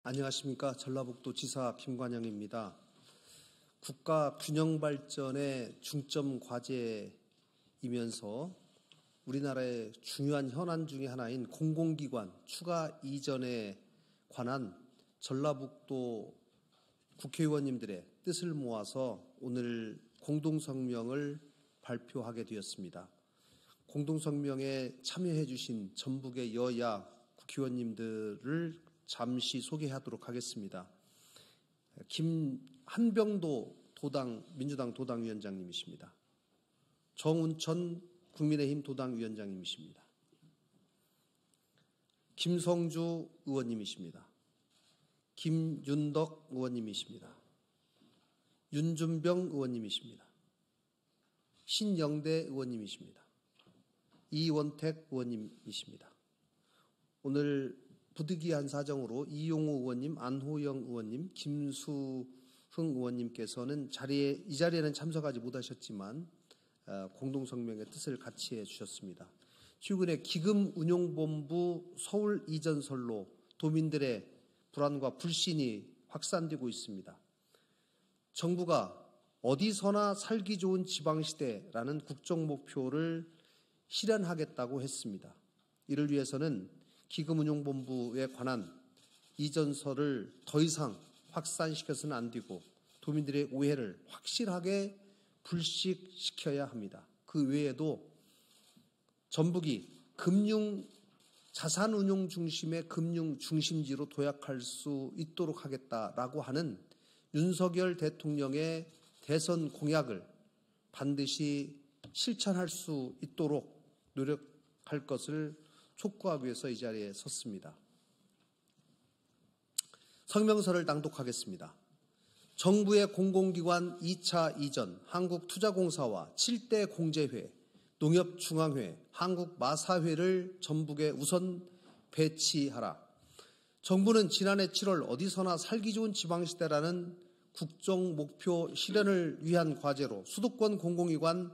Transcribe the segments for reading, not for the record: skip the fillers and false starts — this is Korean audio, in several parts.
안녕하십니까. 전라북도 지사 김관영입니다. 국가 균형 발전의 중점 과제이면서 우리나라의 중요한 현안 중의 하나인 공공기관 추가 이전에 관한 전라북도 국회의원님들의 뜻을 모아서 오늘 공동성명을 발표하게 되었습니다. 공동성명에 참여해 주신 전북의 여야 국회의원님들을 잠시 소개하도록 하겠습니다. 한병도 민주당 도당위원장님이십니다. 정운천 국민의힘 도당위원장님이십니다. 김성주 의원님이십니다. 김윤덕 의원님이십니다. 윤준병 의원님이십니다. 신영대 의원님이십니다. 이원택 의원님이십니다. 오늘 부득이한 사정으로 이용호 의원님, 안호영 의원님, 김수흥 의원님께서는 이 자리에는 참석하지 못하셨지만 공동성명의 뜻을 같이 해주셨습니다. 최근에 기금운용본부 서울 이전설로 도민들의 불안과 불신이 확산되고 있습니다. 정부가 어디서나 살기 좋은 지방시대라는 국정목표를 실현하겠다고 했습니다. 이를 위해서는 기금운용본부에 관한 이전설을 더 이상 확산시켜서는 안 되고 도민들의 오해를 확실하게 불식시켜야 합니다. 그 외에도 전북이 자산운용 중심의 금융 중심지로 도약할 수 있도록 하겠다라고 하는 윤석열 대통령의 대선 공약을 반드시 실천할 수 있도록 노력할 것을 촉구하기 위해서 이 자리에 섰습니다. 성명서를 낭독하겠습니다. 정부의 공공기관 2차 이전, 한국투자공사와 7대 공제회, 농협중앙회, 한국마사회를 전북에 우선 배치하라. 정부는 지난해 7월 어디서나 살기 좋은 지방시대라는 국정목표 실현을 위한 과제로 수도권 공공기관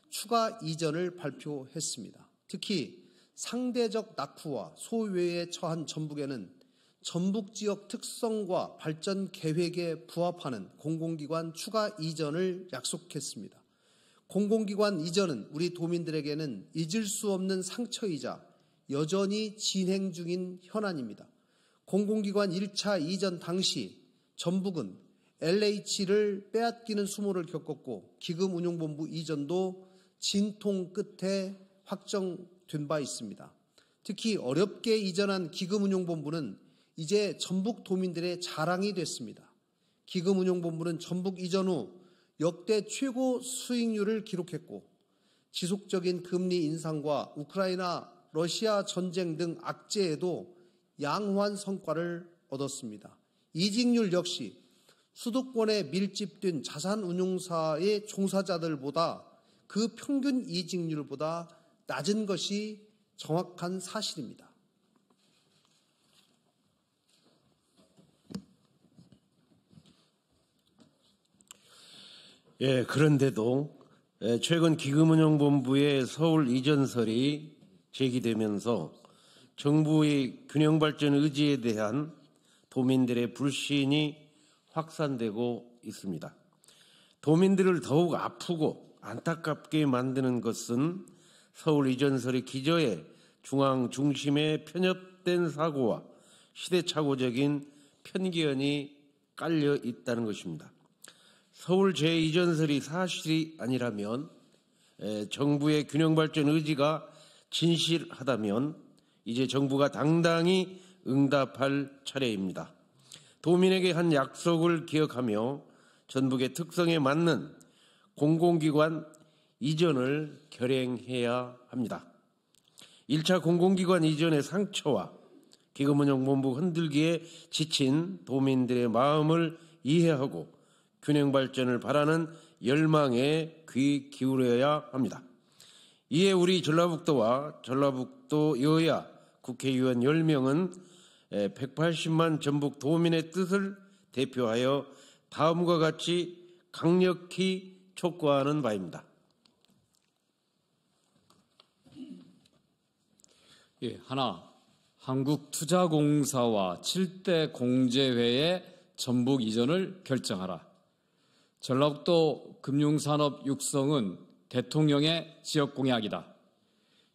추가 이전을 발표했습니다. 특히 상대적 낙후와 소외에 처한 전북에는 전북 지역 특성과 발전 계획에 부합하는 공공기관 추가 이전을 약속했습니다. 공공기관 이전은 우리 도민들에게는 잊을 수 없는 상처이자 여전히 진행 중인 현안입니다. 공공기관 1차 이전 당시 전북은 LH를 빼앗기는 수모를 겪었고 기금운용본부 이전도 진통 끝에 확정된 바 있습니다. 특히 어렵게 이전한 기금운용본부는 이제 전북 도민들의 자랑이 됐습니다. 기금운용본부는 전북 이전 후 역대 최고 수익률을 기록했고 지속적인 금리 인상과 우크라이나, 러시아 전쟁 등 악재에도 양호한 성과를 얻었습니다. 이직률 역시 수도권에 밀집된 자산운용사의 종사자들보다 그 평균 이직률보다 낮은 것이 정확한 사실입니다. 그런데도 최근 기금운용본부의 서울 이전설이 제기되면서 정부의 균형발전 의지에 대한 도민들의 불신이 확산되고 있습니다. 도민들을 더욱 아프고 안타깝게 만드는 것은 서울 이전설의 기저에 중앙 중심에 편협된 사고와 시대착오적인 편견이 깔려 있다는 것입니다. 서울 제2전설이 사실이 아니라면 정부의 균형발전 의지가 진실하다면 이제 정부가 당당히 응답할 차례입니다. 도민에게 한 약속을 기억하며 전북의 특성에 맞는 공공기관 이전을 결행해야 합니다. 1차 공공기관 이전의 상처와 기금운용본부 흔들기에 지친 도민들의 마음을 이해하고 균형발전을 바라는 열망에 귀 기울여야 합니다. 이에 우리 전라북도와 전라북도 여야 국회의원 10명은 180만 전북 도민의 뜻을 대표하여 다음과 같이 강력히 촉구하는 바입니다. 하나, 한국투자공사와 7대 공제회의 전북 이전을 결정하라. 전라북도 금융산업 육성은 대통령의 지역공약이다.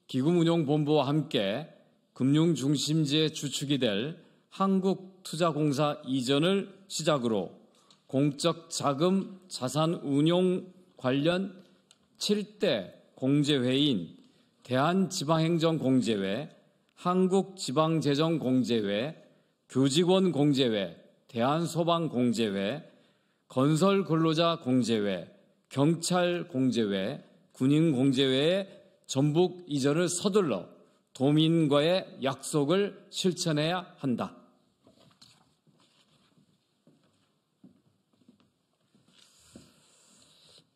기금운용본부와 함께 금융중심지의 주축이 될 한국투자공사 이전을 시작으로 공적 자금 자산 운용 관련 7대 공제회인 대한지방행정공제회, 한국지방재정공제회, 교직원공제회, 대한소방공제회, 건설근로자공제회, 경찰공제회, 군인공제회의 전북 이전을 서둘러 도민과의 약속을 실천해야 한다.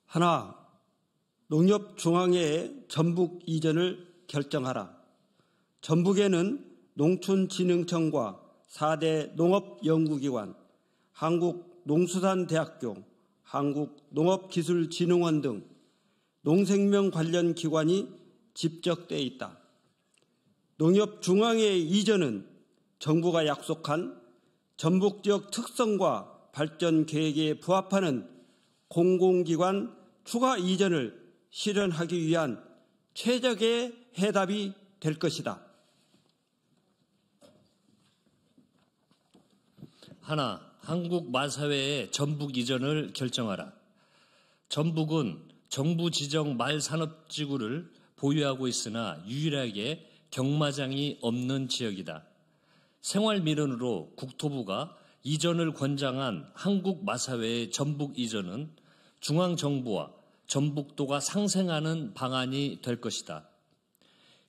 하나, 농협중앙회의 전북 이전을 결정하라. 전북에는 농촌진흥청과 4대 농업연구기관, 한국농수산대학교, 한국농업기술진흥원 등 농생명 관련 기관이 집적돼 있다. 농협중앙회 이전은 정부가 약속한 전북 지역 특성과 발전 계획에 부합하는 공공기관 추가 이전을 실현하기 위한 최적의 해답이 될 것이다. 하나, 한국마사회의 전북 이전을 결정하라. 전북은 정부 지정 말산업지구를 보유하고 있으나 유일하게 경마장이 없는 지역이다. 생활민원으로 국토부가 이전을 권장한 한국마사회의 전북 이전은 중앙정부와 전북도가 상생하는 방안이 될 것이다.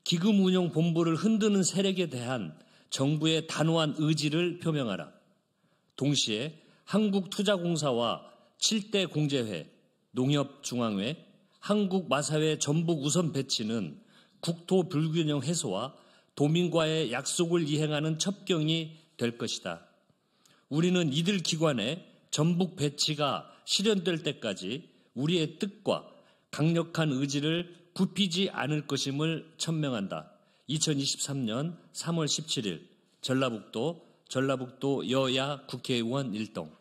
기금운용본부를 흔드는 세력에 대한 정부의 단호한 의지를 표명하라. 동시에 한국투자공사와 7대 공제회, 농협중앙회, 한국마사회 전북 우선 배치는 국토 불균형 해소와 도민과의 약속을 이행하는 첩경이 될 것이다. 우리는 이들 기관의 전북 배치가 실현될 때까지 우리의 뜻과 강력한 의지를 굽히지 않을 것임을 천명한다. 2023년 3월 17일 전라북도 여야 국회의원 일동.